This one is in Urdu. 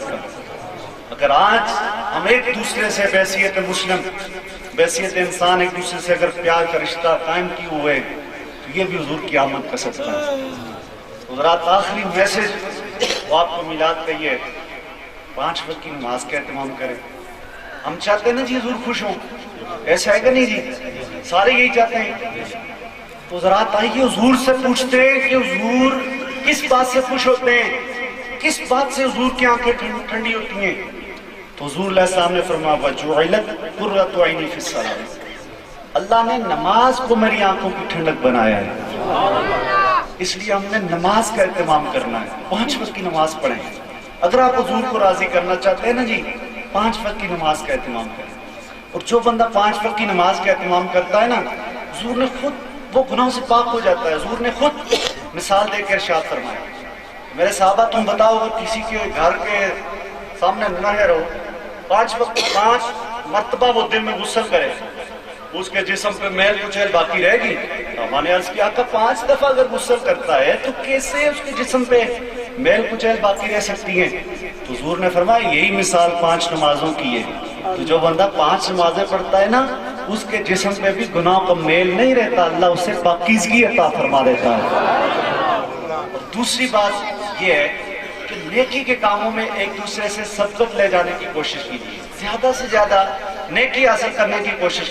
برکت کا۔ اگر آج ہم ایک دوسرے سے بحیثیت مسلم، بحیثیت انسان ایک دوسرے سے اگر پیار کا رشتہ قائم کیے ہوئے تو یہ بھی حضور کی آمد کا صدقہ ہے۔ حضرات آخری میسج وہ آپ کو میلاد کا یہ 5 وقت کی نماز کا اہتمام کریں۔ ہم چاہتے ہیں نا جی حضور خوش ہوں، ایسا ہے کہ نہیں جی؟ سارے یہی چاہتے ہیں۔ تو حضرات آئیے حضور سے پوچھتے ہیں کہ حضور کس بات سے خوش ہوتے ہیں، کس بات سے حضور کی آنکھیں ٹھنڈی ہوتی ہیں؟ تو حضور علیہ السلام نے فرمایا وَجُعِلَتْ قُرَّةُ عَيْنِي فِي الصَّلَاةِ، اللہ نے نماز کو میری آنکھوں کی ٹھنڈک بنایا ہے، اس لیے ہم نے نماز کا اہتمام کرنا ہے۔ 5 وقت کی نماز پڑھیں۔ اگر آپ حضور کو راضی کرنا چاہتے ہیں نا جی، 5 وقت کی نماز کا اہتمام کریں۔ اور جو بندہ 5 وقت کی نماز کا اہتمام کرتا ہے نا، حضور نے خود وہ گناہوں سے پاک ہو جاتا ہے۔ حضور نے خود مثال دے کے ارشاد فرمایا، میرے صحابہ تم بتاؤ اگر کسی کے گھر کے سامنے نہر ہو، 5 وقت 5 مرتبہ وہ دن میں غسل کرے، اس کے جسم پہ میل کچیل باقی رہے گی؟ ہم نے عرض کیا کہ 5 دفعہ اگر غسل کرتا ہے تو کیسے اس کے جسم پہ میل کچیل باقی رہ سکتی ہیں؟ تو حضور نے فرمایا یہی مثال 5 نمازوں کی ہے، تو جو بندہ 5 نمازیں پڑھتا ہے نا، اس کے جسم پہ بھی گناہ کا میل نہیں رہتا، اللہ اسے پاکیزگی عطا فرما دیتا ہے۔ اور دوسری بات یہ ہے کہ نیکی کے کاموں میں ایک دوسرے سے سبقت لے جانے کی کوشش کیجیے، زیادہ سے زیادہ نیکی حاصل کرنے کی کوشش